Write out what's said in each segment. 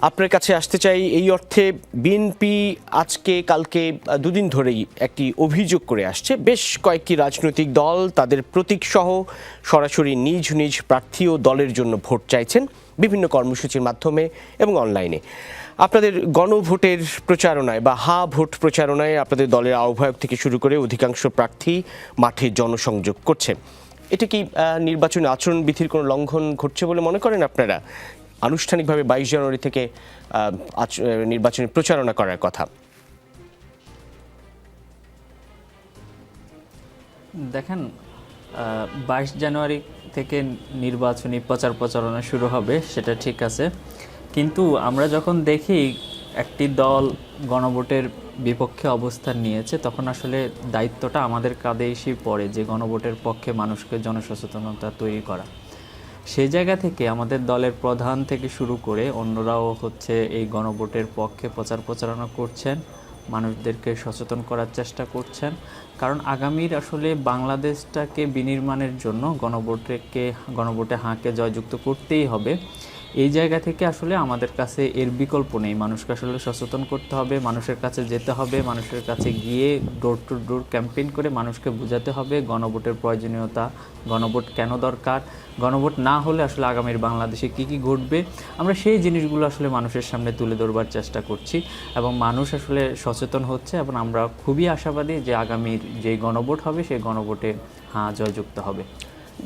আপনার কাছে আসতে চাই এই অর্থে, বিএনপি আজকে কালকে দুদিন ধরেই একটি অভিযোগ করে আসছে বেশ কয়েকটি রাজনৈতিক দল তাদের প্রতীক সহ সরাসরি নিজ নিজ প্রার্থী ও দলের জন্য ভোট চাইছেন বিভিন্ন কর্মসূচির মাধ্যমে এবং অনলাইনে। আপনাদের গণভোটের প্রচারণায় বা হা ভোট প্রচারণায় আপনাদের দলের আহ্বায়ক থেকে শুরু করে অধিকাংশ প্রার্থী মাঠে জনসংযোগ করছেন। এটা কি নির্বাচনী আচরণবিধির কোনো লঙ্ঘন ঘটছে বলে মনে করেন আপনারা? আনুষ্ঠানিকভাবে 22 জানুয়ারি থেকে নির্বাচনী প্রচারণা করার কথা। দেখেন, 22 জানুয়ারি থেকে নির্বাচনী প্রচারণা শুরু হবে, সেটা ঠিক আছে, কিন্তু আমরা যখন দেখি একটি দল গণভোটের বিপক্ষে অবস্থান নিয়েছে, তখন আসলে দায়িত্বটা আমাদের কাঁধে এসে পড়ে যে গণভোটের পক্ষে মানুষকে জনসচেতনতা তৈরি করা। সেই জায়গা থেকে আমাদের দলের প্রধান থেকে শুরু করে অন্যরাও এই গণভোটের পক্ষে প্রচারণা করছেন, মানুষদেরকে সচেতন করার চেষ্টা করছেন। কারণ আগামীর আসলে বাংলাদেশটাকে বিনির্মাণের জন্য গণভোটে হাঁকে জয়যুক্ত করতেই হবে। এই জায়গা থেকে আসলে আমাদের কাছে এর বিকল্প নেই। মানুষকে আসলে সচেতন করতে হবে, মানুষের কাছে যেতে হবে, মানুষের কাছে গিয়ে ডোর টু ডোর ক্যাম্পেইন করে মানুষকে বোঝাতে হবে গণভোটের প্রয়োজনীয়তা, গণভোট কেন দরকার, গণভোট না হলে আসলে আগামীর বাংলাদেশে কী কী ঘটবে। আমরা সেই জিনিসগুলো আসলে মানুষের সামনে তুলে ধরবার চেষ্টা করছি এবং মানুষ আসলে সচেতন হচ্ছে এবং আমরা খুবই আশাবাদী যে আগামীর যে গণভোট হবে সেই গণভোটে হ্যাঁ জয়যুক্ত হবে।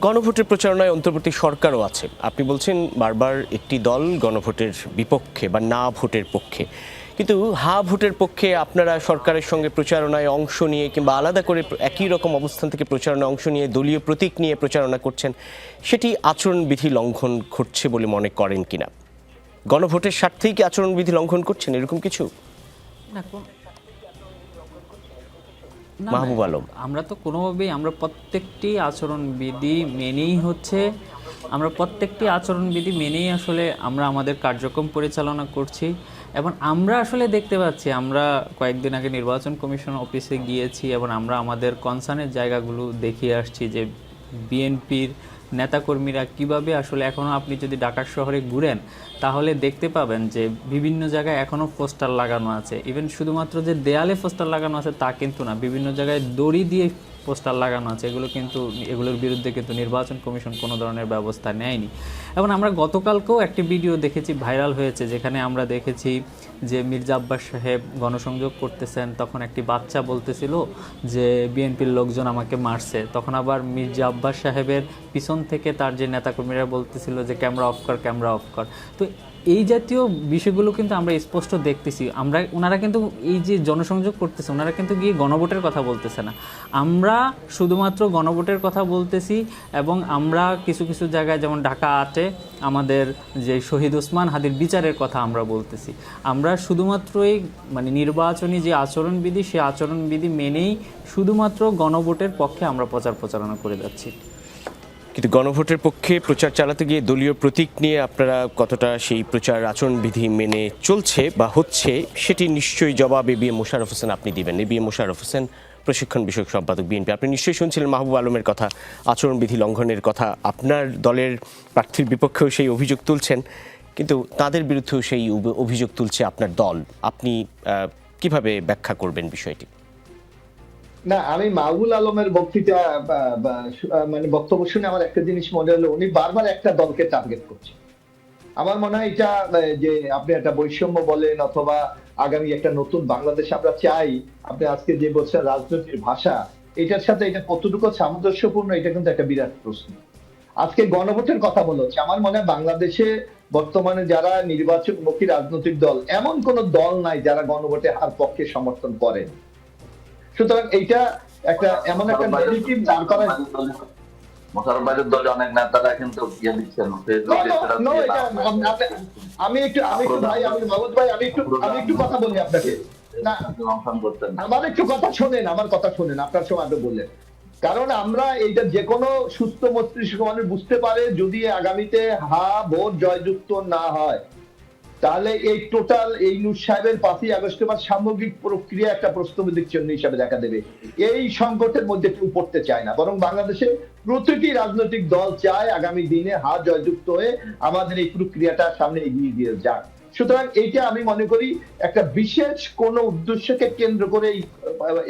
গণভোটের প্রচারণায় অন্তর্বর্তী সরকারও আছে। আপনি বলছেন বারবার একটি দল গণভোটের বিপক্ষে বা না ভোটের পক্ষে, কিন্তু হা ভোটের পক্ষে আপনারা সরকারের সঙ্গে প্রচারণায় অংশ নিয়ে কিংবা আলাদা করে একই রকম অবস্থান থেকে প্রচারণায় অংশ নিয়ে দলীয় প্রতীক নিয়ে প্রচারণা করছেন, সেটি আচরণবিধি লঙ্ঘন ঘটছে বলে মনে করেন কিনা? গণভোটের স্বার্থেই কি আচরণবিধি লঙ্ঘন করছেন এরকম কিছু? মাহবুব আলম, আমরা তো কোনোভাবেই প্রত্যেকটি আচরণবিধি মেনেই আসলে আমরা আমাদের কার্যক্রম পরিচালনা করছি এবং আমরা আসলে দেখতে পাচ্ছি, আমরা কয়েকদিন আগে নির্বাচন কমিশন অফিসে গিয়েছি এবং আমরা আমাদের কনসার্নের জায়গাগুলো দেখিয়ে আসছি যে বিএনপির নেতাকর্মীরা কিভাবে আসলে এখনও, আপনি যদি ঢাকা শহরে ঘুরেন তাহলে দেখতে পাবেন যে বিভিন্ন জায়গায় এখনও পোস্টার লাগানো আছে। ইভেন শুধুমাত্র যে দেয়ালে পোস্টার লাগানো আছে তা কিন্তু না, বিভিন্ন জায়গায় দড়ি দিয়ে পোস্টার লাগানো আছে। এগুলোর বিরুদ্ধে কিন্তু নির্বাচন কমিশন কোনো ধরনের ব্যবস্থা নেয়নি। এবং আমরা গতকালকেও একটি ভিডিও দেখেছি, ভাইরাল হয়েছে, যেখানে আমরা দেখেছি যে মির্জা আব্বাস সাহেব গণসংযোগ করতেছেন, তখন একটি বাচ্চা বলতেছিল যে বিএনপির লোকজন আমাকে মারছে, তখন আবার মির্জা আব্বাস সাহেবের পিছন থেকে তার যে নেতাকর্মীরা বলতেছিল যে ক্যামেরা অফ কর। তো এই জাতীয় বিষয়গুলো কিন্তু আমরা স্পষ্ট দেখতেছি। ওনারা কিন্তু এই যে জনসংযোগ করতেছে, ওনারা কিন্তু গিয়ে গণভোটের কথা বলতেছে না। আমরা শুধুমাত্র গণভোটের কথা বলতেছি এবং আমরা কিছু কিছু জায়গায়, যেমন ঢাকা 8-এ আমাদের যে শহীদ ওসমান হাদির বিচারের কথা আমরা বলতেছি। আমরা শুধুমাত্রই নির্বাচনী যে আচরণবিধি, সেই আচরণবিধি মেনেই শুধুমাত্র গণভোটের পক্ষে আমরা প্রচারণা করে যাচ্ছি। কিন্তু গণভোটের পক্ষে প্রচার চালাতে গিয়ে দলীয় প্রতীক নিয়ে আপনারা কতটা সেই প্রচার আচরণবিধি মেনে চলছে বা হচ্ছে, সেটি নিশ্চয়ই জবাব এবিএম মোশাররফ হোসেন আপনি দিবেন। এবিএম মোশাররফ হোসেন, প্রশিক্ষণ বিষয়ক সম্পাদক, বিএনপি। আপনি নিশ্চয়ই শুনছিলেন মাহবুব আলমের কথা, আচরণবিধি লঙ্ঘনের কথা। আপনার দলের প্রার্থীর বিপক্ষেও সেই অভিযোগ তুলছেন, কিন্তু তাদের বিরুদ্ধেও সেই অভিযোগ তুলছে আপনার দল। আপনি কিভাবে ব্যাখ্যা করবেন বিষয়টি? না, আমি মাহবুব আলমের বক্তব্য শুনে আমার একটা জিনিস মনে হলো, উনি বারবার একটা দলকে টার্গেট করছেন। আমার মনে হয় এটা যে আপনি একটা বৈষম্য বলেন অথবা আগামী একটা নতুন বাংলাদেশ আমরা চাই, আপনি আজকে যে বলছেন রাজনীতির ভাষা, এটার সাথে এটা কতটুকু সামঞ্জস্যপূর্ণ, এটা কিন্তু একটা বিরাট প্রশ্ন। আজকে গণভোটের কথা বলা হচ্ছে, আমার মনে হয় বাংলাদেশে বর্তমানে যারা নির্বাচনমুখী রাজনৈতিক দল, এমন কোন দল নাই যারা গণভোটে হার পক্ষে সমর্থন করেন। সুতরাং এইটা এমন একটা নেগেটিভ দাঁড় করায় অনেক নেতারা কিন্তু আমি একটু কথা বলি আপনাকে। না, আমার একটু কথা শোনেন, আমার কথা শোনেন, আপনার সময় আগে বললেন। কারণ আমরা এইটা যে কোনো সুস্থ মস্তিষ্ক মানুষ বুঝতে পারে, যদি আগামীতে ভোট জয়যুক্ত না হয়, তাহলে এই টোটাল এই নূর সাহেবের 5ই আগস্ট সামগ্রিক প্রক্রিয়া একটা প্রশ্নবোধক চিহ্ন হিসাবে দেখা দেবে। এই সংকটের মধ্যে কেউ পড়তে চায় না, বরং বাংলাদেশে প্রতিটি রাজনৈতিক দল চায় আগামী দিনে জয়যুক্ত হয়ে আমাদের এই প্রক্রিয়াটা সামনে এগিয়ে দিয়ে যাক। সুতরাং এইটা আমি মনে করি একটা বিশেষ কোন উদ্দেশ্যকে কেন্দ্র করে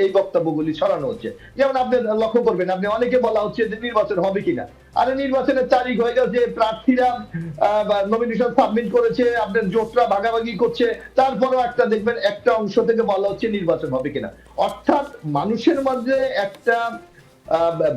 এই বক্তব্যগুলি ছড়ানো হচ্ছে। যেমন আপনি লক্ষ্য করবেন, আপনি অনেকে বলা হচ্ছে যে নির্বাচন হবে কিনা, আরে নির্বাচনের তারিখ হয়ে গেছে, প্রার্থীরা নমিনেশন সাবমিট করেছে, আপনার জোটরা ভাগাভাগি করছে, তারপরেও একটা দেখবেন একটা অংশ থেকে বলা হচ্ছে নির্বাচন হবে কিনা। অর্থাৎ মানুষের মধ্যে একটা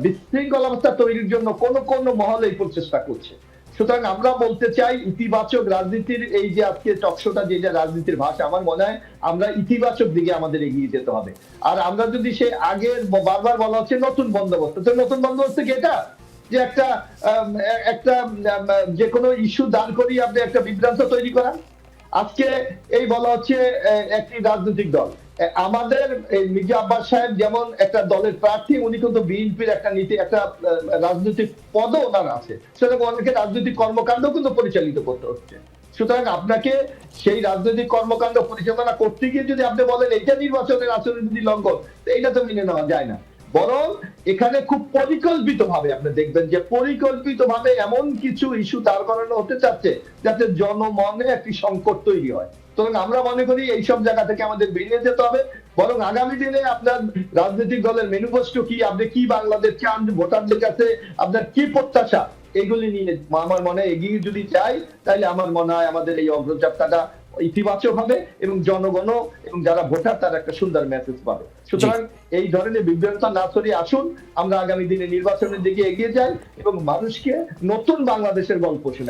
বিশৃঙ্খল অবস্থা তৈরির জন্য কোন কোন মহল এই প্রচেষ্টা করছে। সুতরাং আমরা বলতে চাই ইতিবাচক রাজনীতির এই যে আজকে টকশোটা যেটা রাজনীতির ভাষা, আমার মনে হয় আমরা ইতিবাচক দিকে আমাদের এগিয়ে যেতে হবে। আর আমরা যদি সে আগের বারবার বলা হচ্ছে নতুন বন্দোবস্ত, তো নতুন বন্দোবস্ত কি এটা যে একটা একটা যে কোনো ইস্যু দাঁড় করিয়ে আপনি একটা বিভ্রান্ত তৈরি করা? আজকে এই বলা হচ্ছে একটি রাজনৈতিক দল, আমাদের মির্জা আব্বাস সাহেব যেমন একটা দলের প্রার্থী, উনি কিন্তু বিএনপির একটা নীতি, একটা রাজনৈতিক পদও ওনার আছে, সেরকম অনেকে রাজনৈতিক কর্মকাণ্ড কিন্তু পরিচালিত করতে হচ্ছে। সুতরাং আপনাকে সেই রাজনৈতিক কর্মকাণ্ড পরিচালনা করতে গিয়ে যদি আপনি বলেন এইটা নির্বাচনের আচরণবিধি লঙ্ঘন, এইটা তো মেনে নেওয়া যায় না। বরং এখানে খুব পরিকল্পিত ভাবে আপনি দেখবেন যে পরিকল্পিত ভাবে এমন কিছু ইস্যু দাঁড় করানো হতে চাচ্ছে যাতে জনমনে একটি সংকট তৈরি হয়। সুতরাং আমরা মনে করি এইসব জায়গা থেকে আমাদের বেরিয়ে যেতে হবে। বরং আগামী দিনে আপনার রাজনৈতিক দলের ম্যানিফেস্টো কি, আপনি কি বাংলাদেশ চান, ভোটারদের কাছে আপনার কি প্রত্যাশা, এগুলি নিয়ে আমার মনে হয় এগিয়ে যদি যাই, তাহলে আমার মনে হয় আমাদের এই অগ্রযাত্রাটা ইতিবাচক হবে এবং জনগণ এবং যারা ভোটার তারা একটা সুন্দর মেসেজ পাবে। সুতরাং এই ধরনের বিভ্রান্ত না ছড়িয়ে আসুন আমরা আগামী দিনে নির্বাচনের দিকে এগিয়ে যাই এবং মানুষকে নতুন বাংলাদেশের গল্প শোনাই।